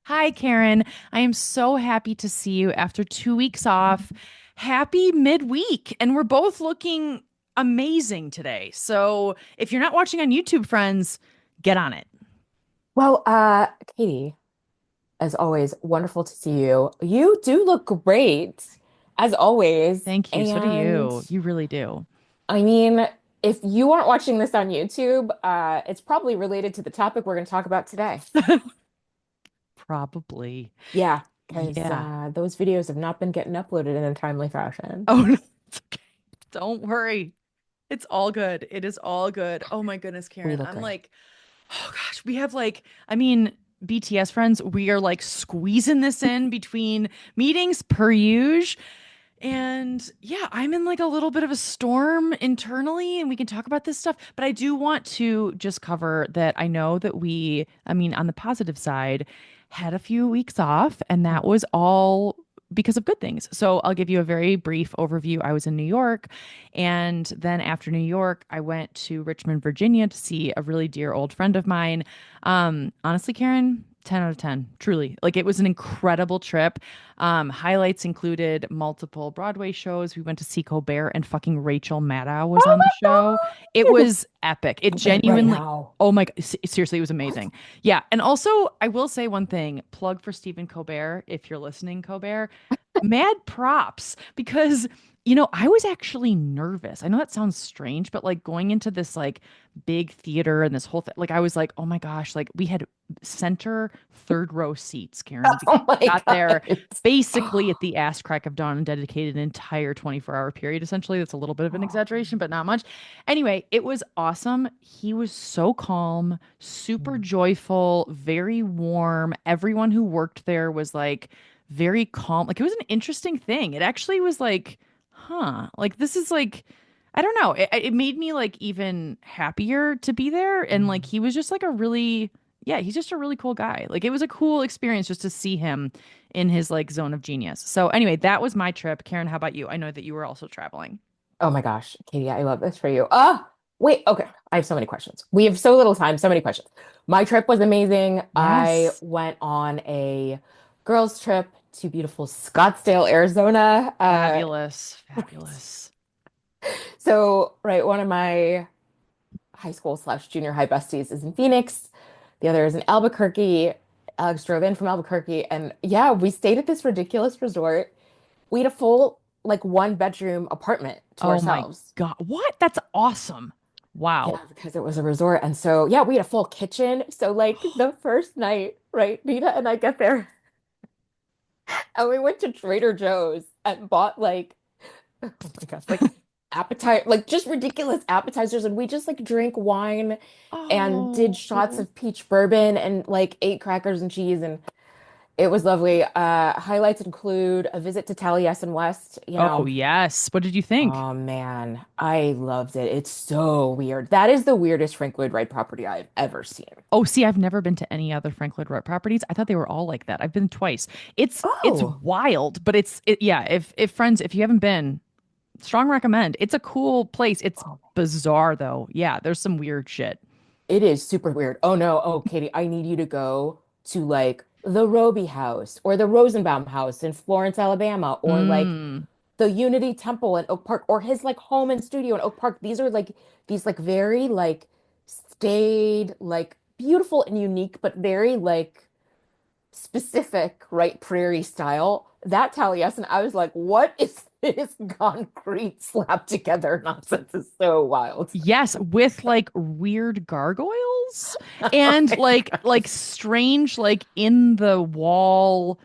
Hi, Karen. I am so happy to see you after 2 weeks off. Happy midweek. And we're both looking amazing today. So if you're not watching on YouTube, friends, get on it. Well, Katie, as always, wonderful to see you. You do look great, as always. Thank you. So do And you. You really do. I mean, if you aren't watching this on YouTube, it's probably related to the topic we're going to talk about today. Probably. Yeah, because Yeah. those videos have not been getting uploaded in a timely fashion. Oh, no, it's okay. Don't worry. It's all good. It is all good. Oh my goodness, We Karen. look I'm great. like, oh gosh, we have BTS friends, we are like squeezing this in between meetings per usual. And yeah, I'm in like a little bit of a storm internally, and we can talk about this stuff. But I do want to just cover that I know that on the positive side, had a few weeks off, and that Mm. was all because of good things. So I'll give you a very brief overview. I was in New York, and then after New York, I went to Richmond, Virginia to see a really dear old friend of mine. Honestly, Karen, 10 out of 10, truly. Like it was an incredible trip. Highlights included multiple Broadway shows. We went to see Colbert, and fucking Rachel Maddow was Oh on the my show. It God! was epic. It Open it right genuinely, now. oh my, seriously, it was amazing. Yeah. And also, I will say one thing, plug for Stephen Colbert, if you're listening, Colbert, mad props because I was actually nervous. I know that sounds strange, but like going into this like big theater and this whole thing, like I was like, oh my gosh, like we had center third row seats, Karen. We Oh my got there God. basically at the ass crack of dawn and dedicated an entire 24-hour period. Essentially, that's a little bit of an exaggeration, but not much. Anyway, it was awesome. He was so calm, super joyful, very warm. Everyone who worked there was like very calm. Like it was an interesting thing. It actually was like, huh, like this is like, I don't know. It made me like even happier to be there. And like he was just like a really, yeah, he's just a really cool guy. Like it was a cool experience just to see him in his like zone of genius. So anyway, that was my trip. Karen, how about you? I know that you were also traveling. Oh my gosh, Katie, I love this for you. Wait, okay. I have so many questions. We have so little time, so many questions. My trip was amazing. I Yes. went on a girls' trip to beautiful Scottsdale, Arizona. Fabulous. Fabulous. Right, one of my high school slash junior high besties is in Phoenix. The other is in Albuquerque. Alex drove in from Albuquerque, and yeah, we stayed at this ridiculous resort. We had a full, like, one bedroom apartment to Oh my ourselves. God. What? That's awesome. Yeah, Wow. because it was a resort. And so, yeah, we had a full kitchen. So, like, the first night, right, Nina and I get there, and we went to Trader Joe's and bought, like, oh my gosh, like, appetite, like, just ridiculous appetizers. And we just, like, drank wine and did shots Oh. of peach bourbon and, like, ate crackers and cheese. And it was lovely. Highlights include a visit to Taliesin West, you Oh, know. yes. What did you think? Oh man, I loved it. It's so weird. That is the weirdest Frank Lloyd Wright property I've ever seen. Oh, see, I've never been to any other Frank Lloyd Wright properties. I thought they were all like that. I've been twice. It's Oh, wild, but yeah, if friends, if you haven't been, strong recommend. It's a cool place. It's oh, bizarre though. Yeah, there's some weird shit. it is super weird. Oh no, oh Katie, I need you to go to like the Roby House or the Rosenbaum House in Florence, Alabama, or like Mm. the Unity Temple in Oak Park, or his like home and studio in Oak Park. These are like these like very like staid, like beautiful and unique, but very like specific, right, prairie style. That Taliesin, I was like, what is this concrete slapped together nonsense? Is so wild. Yes, with like weird gargoyles Oh and my like gosh. strange like in the wall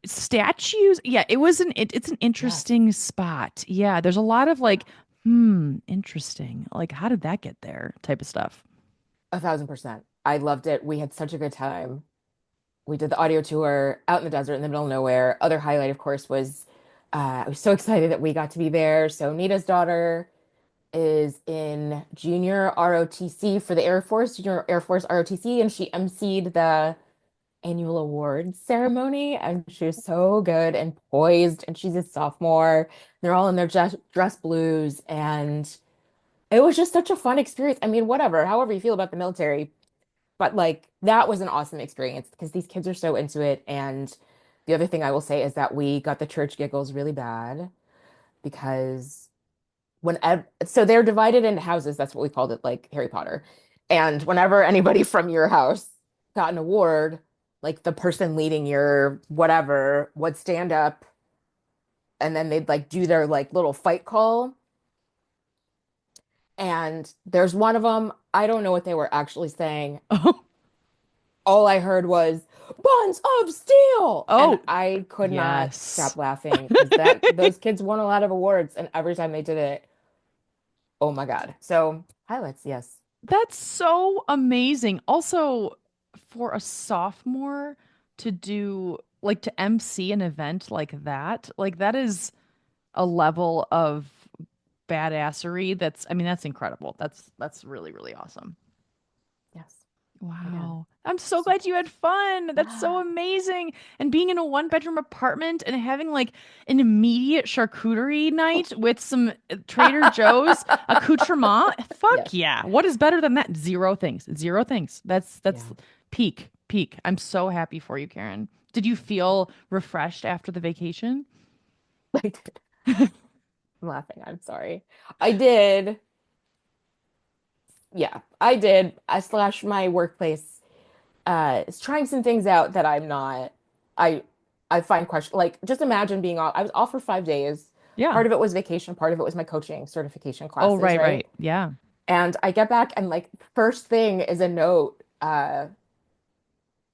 statues. Yeah, it's an Yes, interesting spot. Yeah, there's a lot of like, interesting. Like, how did that get there? Type of stuff. 1,000%. I loved it. We had such a good time. We did the audio tour out in the desert in the middle of nowhere. Other highlight, of course, was I was so excited that we got to be there. So Nita's daughter is in junior ROTC for the Air Force, junior Air Force ROTC, and she emceed the annual awards ceremony. And she was so good and poised. And she's a sophomore. They're all in their dress blues. And it was just such a fun experience. I mean, whatever, however you feel about the military, But like that was an awesome experience because these kids are so into it. And the other thing I will say is that we got the church giggles really bad because so they're divided into houses. That's what we called it, like Harry Potter. And whenever anybody from your house got an award, like the person leading your whatever would stand up and then they'd like do their like little fight call. And there's one of them, I don't know what they were actually saying. Oh, All I heard was buns of steel. And oh, I could not yes. stop laughing because that those kids won a lot of awards and every time they did it, oh my God. So highlights, yes. That's so amazing. Also, for a sophomore to do like to MC an event like that is a level of badassery that's I mean that's incredible. That's really really awesome. Yes. Again. Wow. I'm so Super. glad you had fun. That's so Yeah. amazing. And being in a one bedroom apartment and having like an immediate charcuterie night with some Trader Joe's accoutrement. Yes. Fuck yeah. What is better than that? Zero things. Zero things. That's Yeah. peak. Peak. I'm so happy for you, Karen. Did you feel refreshed after the vacation? Like I'm laughing. I'm sorry. I did. Yeah, I did. I slash my workplace is trying some things out that I'm not I I find question like just imagine being off. I was off for 5 days. Yeah. Part of it was vacation, part of it was my coaching certification Oh, classes, right, right? right. Yeah. And I get back and like first thing is a note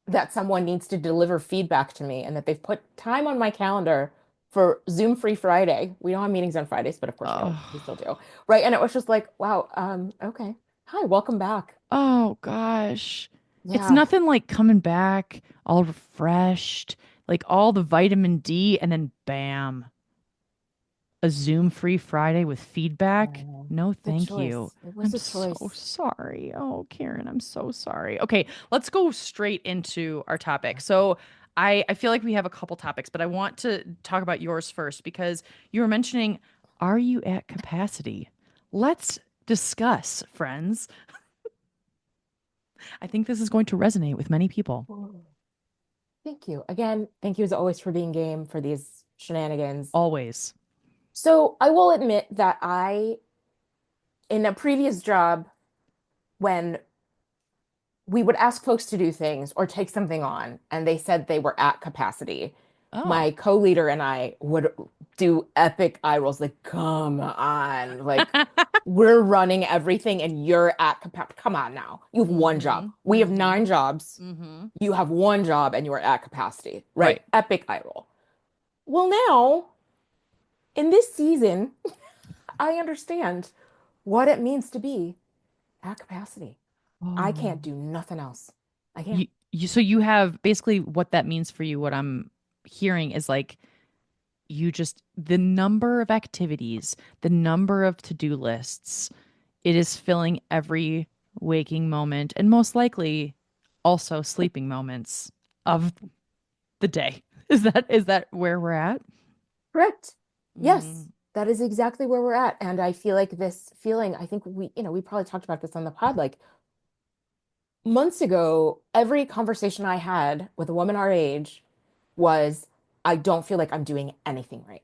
that someone needs to deliver feedback to me and that they've put time on my calendar for Zoom free Friday. We don't have meetings on Fridays, but of course we still Oh. do. Right. And it was just like, wow, okay. Hi, welcome back. Oh gosh. It's Yeah. nothing like coming back all refreshed, like all the vitamin D, and then bam, a Zoom free Friday with feedback. Oh, No, the thank you. choice. It was I'm a so choice. sorry. Oh, Karen, I'm so sorry. Okay, let's go straight into our topic. So I feel like we have a couple topics, but I want to talk about yours first because you were mentioning, are you at capacity? Let's discuss, friends. I think this is going to resonate with many people. Oh, thank you. Again, thank you as always for being game for these shenanigans. Always. So I will admit that in a previous job, when we would ask folks to do things or take something on, and they said they were at capacity. Oh. My co-leader and I would do epic eye rolls, like, come on, like we're running everything and you're at capacity. Come on now. You have one job. Mm-hmm. We have Mm-hmm. 9 jobs. Mm-hmm. You have one job and you are at capacity, right? Right. Epic eye roll. Well, now in this season, I understand what it means to be at capacity. I Oh. can't do nothing else. I can't. So you have basically what that means for you, what I'm hearing is like you just the number of activities, the number of to-do lists, it is filling every waking moment and most likely also sleeping moments of the day. Is that where we're at? Correct. Yes, Mm. that is exactly where we're at. And I feel like this feeling, I think we probably talked about this on the pod like months ago, every conversation I had with a woman our age was, I don't feel like I'm doing anything right.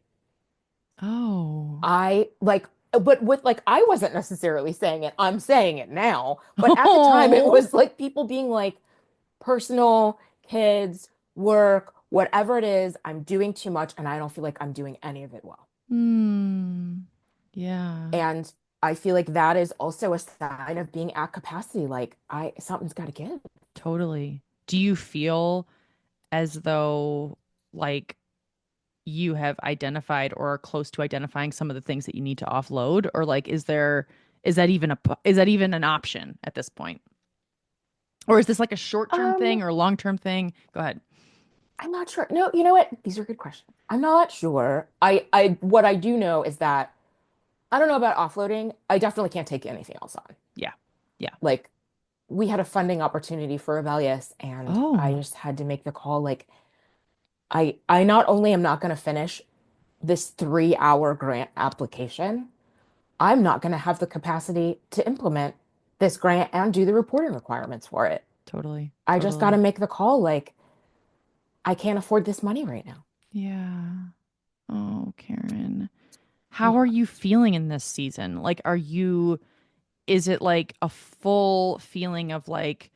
Oh. I like, but with like, I wasn't necessarily saying it. I'm saying it now. But at the time, it Oh. was like people being like, personal, kids, work, whatever it is, I'm doing too much and I don't feel like I'm doing any of it well. Hmm. Yeah. And I feel like that is also a sign of being at capacity. Like something's got to give. Totally. Do you feel as though like you have identified or are close to identifying some of the things that you need to offload or like is that even an option at this point? Or is this like a short-term Um, thing or a long-term thing? Go ahead. I'm not sure. No, you know what? These are good questions. I'm not sure. What I do know is that I don't know about offloading. I definitely can't take anything else on. Yeah. Yeah. Like we had a funding opportunity for Rebellious and I Oh. just had to make the call like I not only am not going to finish this 3 hour grant application, I'm not going to have the capacity to implement this grant and do the reporting requirements for it. Totally. I just got to Totally. make the call. Like, I can't afford this money right now. Yeah. Oh, Karen. How are Yeah. you feeling in this season? Like, is it like a full feeling of like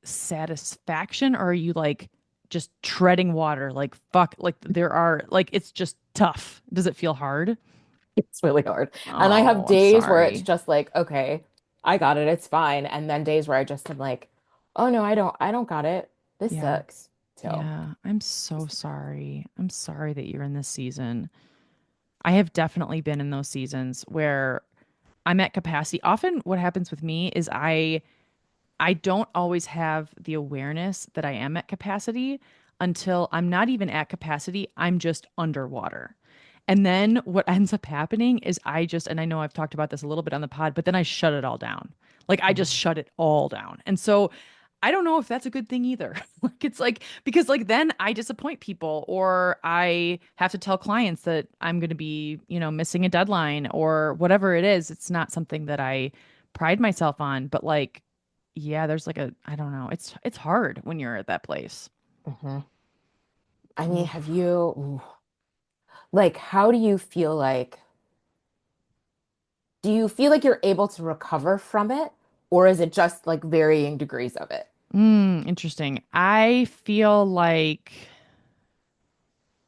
satisfaction, or are you like just treading water? Like, fuck, like it's just tough. Does it feel hard? It's really hard. And I have Oh, I'm days where it's sorry. just like, okay, I got it, it's fine. And then days where I just am like, oh no, I don't got it. This Yeah. sucks. So, Yeah. I'm so sorry. I'm sorry that you're in this season. I have definitely been in those seasons where I'm at capacity. Often what happens with me is I don't always have the awareness that I am at capacity until I'm not even at capacity. I'm just underwater. And then what ends up happening is and I know I've talked about this a little bit on the pod, but then I shut it all down. Like I just mhm. shut it all down. And so I don't know if that's a good thing either. Like it's like because like then I disappoint people or I have to tell clients that I'm going to be, missing a deadline or whatever it is. It's not something that I pride myself on, but like yeah, there's like a I don't know. It's hard when you're at that place. Mhm. I mean, have Oof. you, like, how do you feel like, do you feel like you're able to recover from it? Or is it just like varying degrees of it? Interesting. I feel like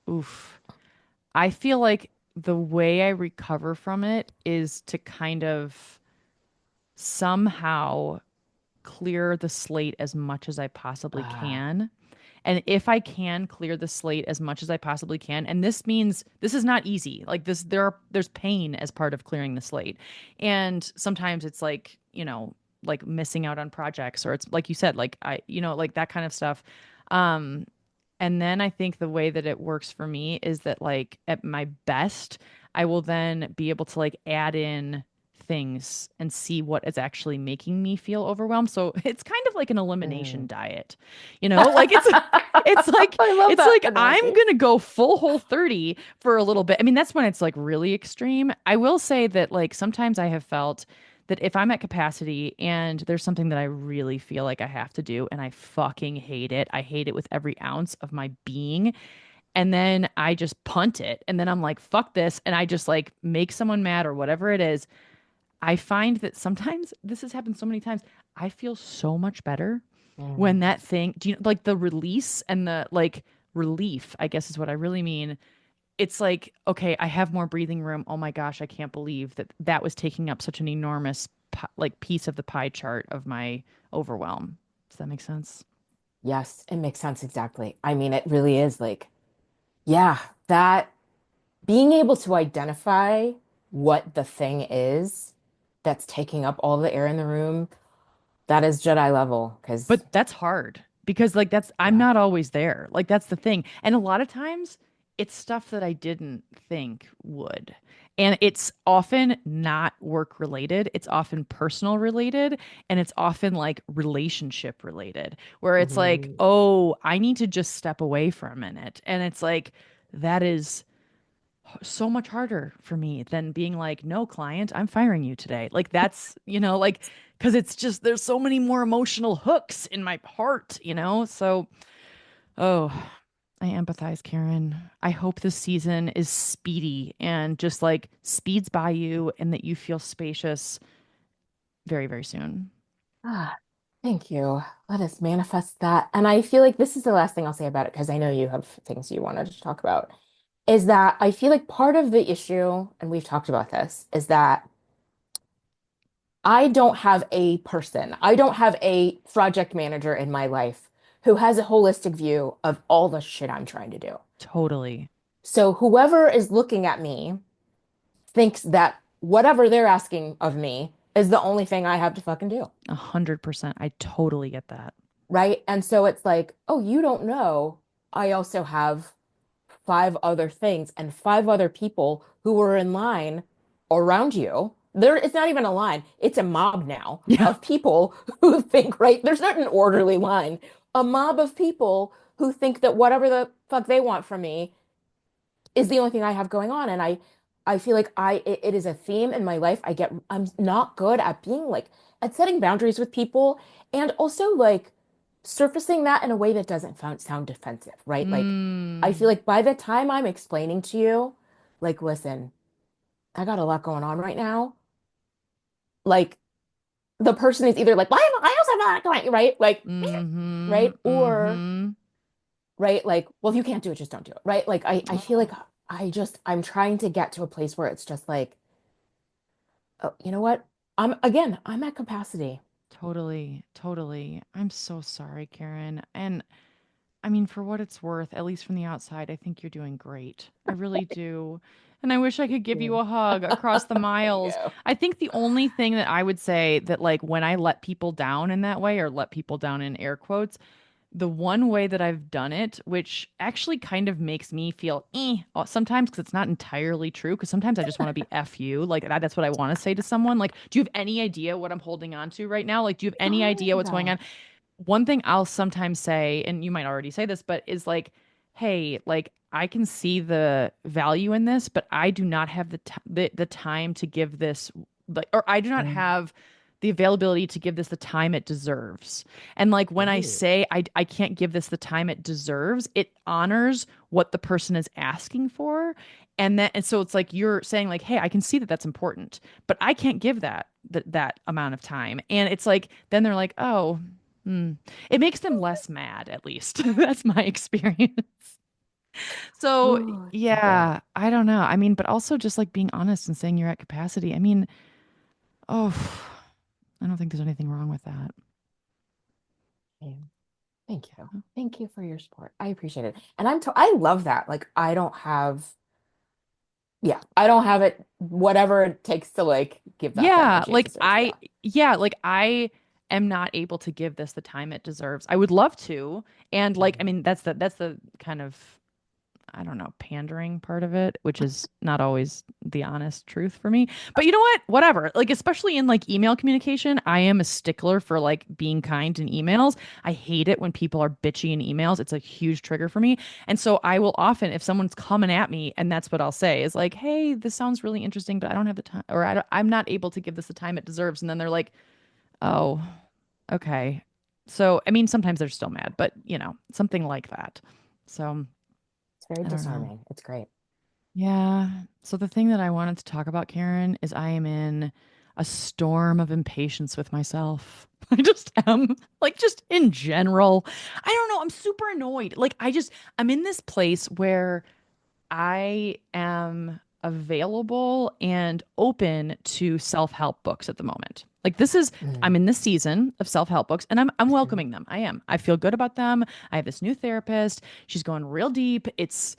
oof. I feel like the way I recover from it is to kind of somehow clear the slate as much as I possibly Ah, can. And if I can clear the slate as much as I possibly can, and this means this is not easy. Like there's pain as part of clearing the slate. And sometimes it's like, like missing out on projects or it's like you said, like like that kind of stuff. Um, and then I think the way that it works for me is that like at my best, I will then be able to like add in things and see what is actually making me feel overwhelmed. So it's kind of like an elimination mm. diet. Like it's like I love it's that like I'm analogy. gonna go full whole 30 for a little bit. I mean, that's when it's like really extreme. I will say that like sometimes I have felt that if I'm at capacity and there's something that I really feel like I have to do and I fucking hate it, I hate it with every ounce of my being. And then I just punt it. And then I'm like, fuck this. And I just like make someone mad or whatever it is. I find that sometimes this has happened so many times. I feel so much better when Mm. that thing, do you know, like the release and the like relief, I guess is what I really mean. It's like, okay, I have more breathing room. Oh my gosh, I can't believe that that was taking up such an enormous like piece of the pie chart of my overwhelm. Does that make sense? Yes, it makes sense exactly. I mean, it really is like, yeah, that being able to identify what the thing is that's taking up all the air in the room, that is Jedi level. Because, But that's hard because like I'm yeah. not always there. Like that's the thing. And a lot of times it's stuff that I didn't think would. And it's often not work related. It's often personal related and it's often like relationship related where it's like, Mhm. "Oh, I need to just step away for a minute." And it's like that is so much harder for me than being like, no, client, I'm firing you today. Like that's, like, because it's just, there's so many more emotional hooks in my heart. So, oh, I empathize, Karen. I hope this season is speedy and just like speeds by you and that you feel spacious very, very soon. Ah, thank you. Let us manifest that. And I feel like this is the last thing I'll say about it because I know you have things you wanted to talk about. Is that I feel like part of the issue, and we've talked about this, is that I don't have a person, I don't have a project manager in my life who has a holistic view of all the shit I'm trying to do. Totally. So whoever is looking at me thinks that whatever they're asking of me is the only thing I have to fucking do. 100%. I totally get that. Right? And so it's like, oh, you don't know. I also have five other things and five other people who are in line around you. There, it's not even a line, it's a mob now Yeah. of people who think, right? There's not an orderly line. A mob of people who think that whatever the fuck they want from me is the only thing I have going on. And I feel like it is a theme in my life. I'm not good at being like at setting boundaries with people and also like surfacing that in a way that doesn't sound defensive, right? Like, I feel Mm, like by the time I'm explaining to you, like, listen, I got a lot going on right now. Like, the person is either like, why am I also not going, right? Like, mm-hmm, right? Or, mm-hmm. right? Like, well, if you can't do it, just don't do it, right? Like, I feel like I'm trying to get to a place where it's just like, oh, you know what? I'm at capacity. Totally, totally. I'm so sorry, Karen. And I mean, for what it's worth, at least from the outside, I think you're doing great. I really do. And I wish I could give you Yeah. a hug across the Thank miles. you. I think the only thing that I would say that, like, when I let people down in that way, or let people down in air quotes, the one way that I've done it, which actually kind of makes me feel sometimes because it's not entirely true. Because sometimes I just want to be F you. Like that's what I want to say to someone. Like, do you have any idea what I'm holding on to right now? Like, do you have any idea what's going Yeah. on? One thing I'll sometimes say, and you might already say this, but is like, hey, like I can see the value in this, but I do not have the time to give this like, or I do not Mm. have the availability to give this the time it deserves. And like when I Ooh. say I can't give this the time it deserves, it honors what the person is asking for. And so it's like you're saying like, hey, I can see that that's important, but I can't give that amount of time. And it's like then they're like, oh, hmm. It makes them less mad, at least. That's my experience. So, Ooh, so good. yeah, I don't know. I mean, but also just like being honest and saying you're at capacity. I mean, oh, I don't think there's anything wrong with that. Yeah. Thank you. Thank you for your support. I appreciate it. And I love that. Like I don't have it, whatever it takes to like give that the Yeah, energy it deserves. Yeah. like I am not able to give this the time it deserves. I would love to. And like, I Mm. mean, that's the kind of I don't know, pandering part of it, which is not always the honest truth for me. But you know what? Whatever. Like, especially in like email communication, I am a stickler for like being kind in emails. I hate it when people are bitchy in emails. It's a huge trigger for me. And so I will often, if someone's coming at me, and that's what I'll say is like, hey, this sounds really interesting, but I don't have the time, or I'm not able to give this the time it deserves. And then they're like, oh, okay. So, I mean, sometimes they're still mad, but something like that. So, It's very I don't know. disarming. It's great. Yeah. So the thing that I wanted to talk about, Karen, is I am in a storm of impatience with myself. I just am, like, just in general. I don't know. I'm super annoyed. I'm in this place where I am available and open to self-help books at the moment. I'm Mm. in this season of self-help books and I'm welcoming them. I am. I feel good about them. I have this new therapist. She's going real deep. It's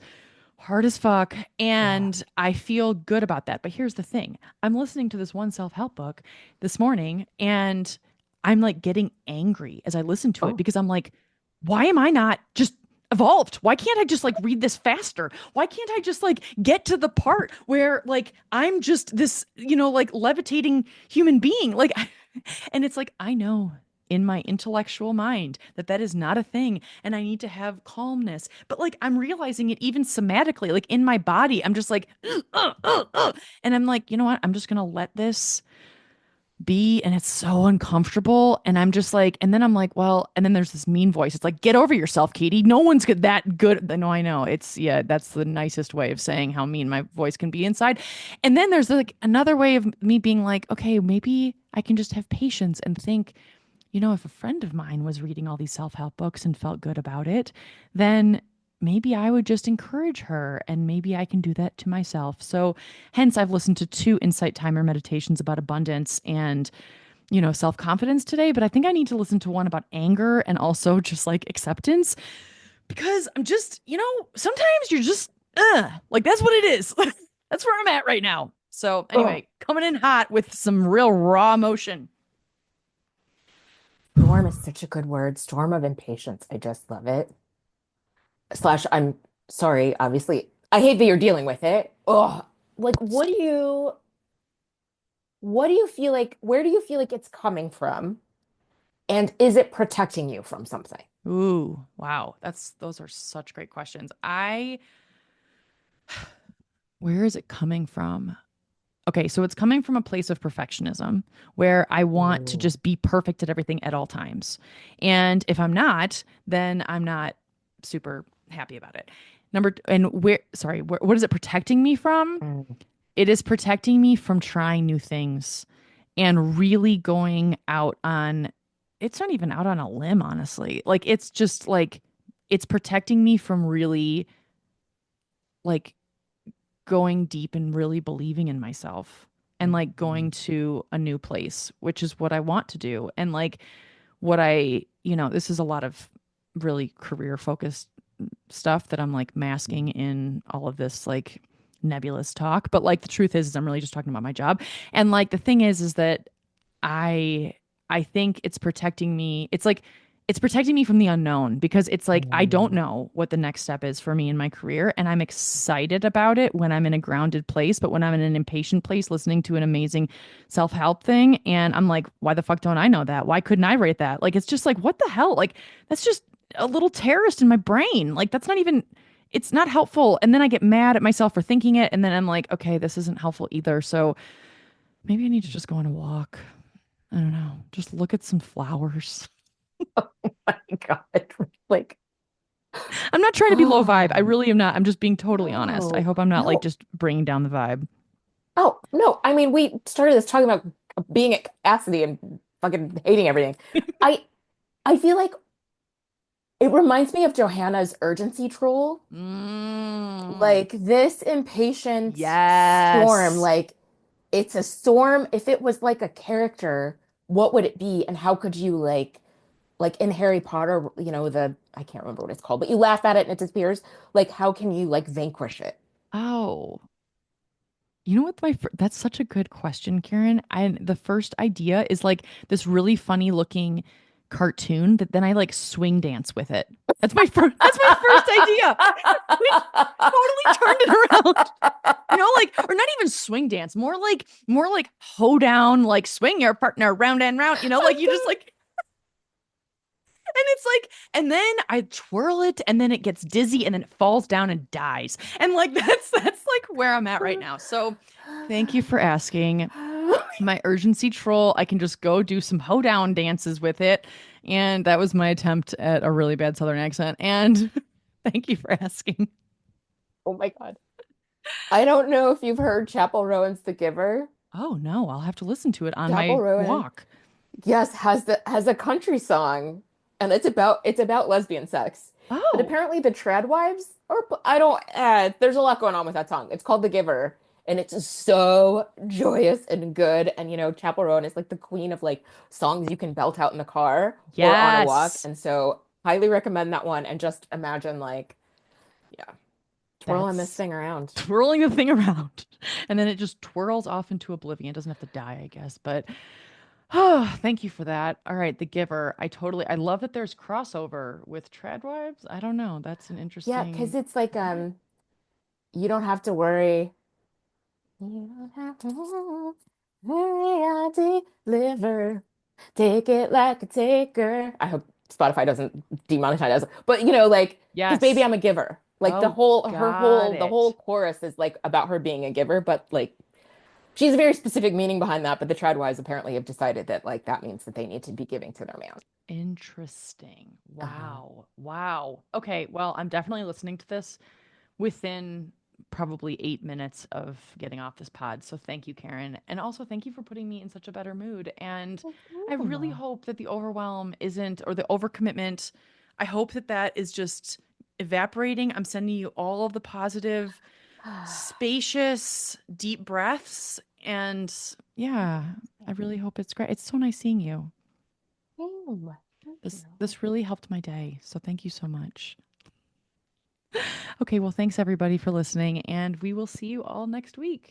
hard as fuck. Yeah. And I feel good about that. But here's the thing I'm listening to this one self help book this morning and I'm like getting angry as I listen to it Oh, because I'm like, why am I not just evolved? Why can't I just like read this faster? Why can't I just like get to the part where like I'm just this, like levitating human being? And it's like, I know in my intellectual mind that that is not a thing and I need to have calmness. But like I'm realizing it even somatically, like in my body, I'm just like, and I'm like, you know what? I'm just gonna let this be. And it's so uncomfortable. And I'm just like, and then I'm like, well, and then there's this mean voice. It's like, get over yourself, Katie. No one's that good. No, I know. Yeah, that's the nicest way of saying how mean my voice can be inside. And then there's like another way of me being like, okay, maybe I can just have patience and think, if a friend of mine was reading all these self help books and felt good about it, then maybe I would just encourage her and maybe I can do that to myself. So, hence, I've listened to two insight timer meditations about abundance and, self confidence today. But I think I need to listen to one about anger and also just like acceptance because I'm just, sometimes you're just, like that's what it is. That's where I'm at right now. So, oh. anyway, coming in hot with some real raw emotion. Storm is such a good word. Storm of impatience. I just love it. Slash, I'm sorry, obviously. I hate that you're dealing with it. Oh, like what do you feel like, where do you feel like it's coming from? And is it protecting you from something? Ooh, wow. Those are such great questions. Where is it coming from? Okay, so it's coming from a place of perfectionism where I want to Ooh. just be perfect at everything at all times. And if I'm not, then I'm not super happy about it. And what is it protecting me from? Mm. It is protecting me from trying new things and really going out on, it's not even out on a limb, honestly. Like, it's just like, it's protecting me from really like going deep and really believing in myself and like going Mhm. to a new place, which is what I want to do. And like this is a lot of really career focused stuff that I'm like masking in all of this like nebulous talk. But like the truth is I'm really just talking about my job. And like the thing is that I I think it's protecting me. It's protecting me from the unknown because it's like I don't Mm. know what the next step is for me in my career and I'm excited about it when I'm in a grounded place, but when I'm in an impatient place listening to an amazing self-help thing and I'm like, why the fuck don't I know that? Why couldn't I rate that? Like it's just like what the hell? Like that's just a little terrorist in my brain. Like that's not even it's not helpful. And then I get mad at myself for thinking it and then I'm like, okay, this isn't helpful either. So maybe I need to just go on a walk. I don't know. Just look at some flowers. My God. Like, I'm not trying to be low vibe. I oh, really am not. I'm just being totally honest. I no, hope I'm not like no. just bringing down the vibe. Oh, no. I mean, we started this talking about being at capacity and fucking hating everything. I I feel like it reminds me of Johanna's urgency troll. Mm, Like this impatient storm, yes. like it's a storm. If it was like a character, what would it be? And how could you like in Harry Potter, the I can't remember what it's called, but you laugh at it and it disappears. Like, how can you like vanquish it? Oh, you know what? That's such a good question, Karen. The first idea is like this really funny looking cartoon that then I like swing dance with it. That's my first. That's my first idea, which totally turned it around. Like, or not even swing dance, more like hoe down, like swing your partner round and round, like you just like, and it's like, and then I twirl it and then it gets dizzy and then it falls down and dies. And like, that's like where I'm at right now. So thank you for asking. My urgency troll, I can just go do some hoe down dances with it. And that was my attempt at a really bad Southern accent. And thank you for asking. Oh my God. I don't know if you've heard Chapel Rowan's The Giver. Oh no, I'll have to listen to it on Chapel my Rowan, walk. yes, has a country song, and it's about lesbian sex. But Oh, apparently the trad wives, or I don't, there's a lot going on with that song. It's called The Giver, and it's so joyous and good. And Chapel Rowan is like the queen of like songs you can belt out in the car or on a walk. yes. And so highly recommend that one. And just imagine like, yeah, twirling this That's thing around. twirling the thing around. And then it just twirls off into oblivion. It doesn't have to die, I guess. But oh, thank you for that. All right, The Giver. I love that there's crossover with Tradwives. I don't know. That's an Yeah, because interesting. it's like you don't have to worry. You don't have to worry, I deliver. Take it like a taker. I hope Spotify doesn't demonetize us. But like, because baby, Yes. I'm a giver. Like Oh, got the whole it. chorus is like about her being a giver, but like she's a very specific meaning behind that. But the Tradwives apparently have decided that like that means that they need to be giving to their man. Interesting. Uh-huh. Wow. Wow. Okay. Well, I'm definitely listening to this within probably 8 minutes of getting off this pod. So thank you, Karen. And also thank you for putting me in such a better mood. And I really Ooh. hope that the overwhelm isn't, or the overcommitment, I hope that that is just evaporating. I'm sending you all of the positive, spacious, deep breaths. And yeah, I really hope it's great. It's so nice seeing you. Ooh, thank you. This really helped my day. So thank you so much. Okay, well, thanks everybody for listening, and we will see you all next week.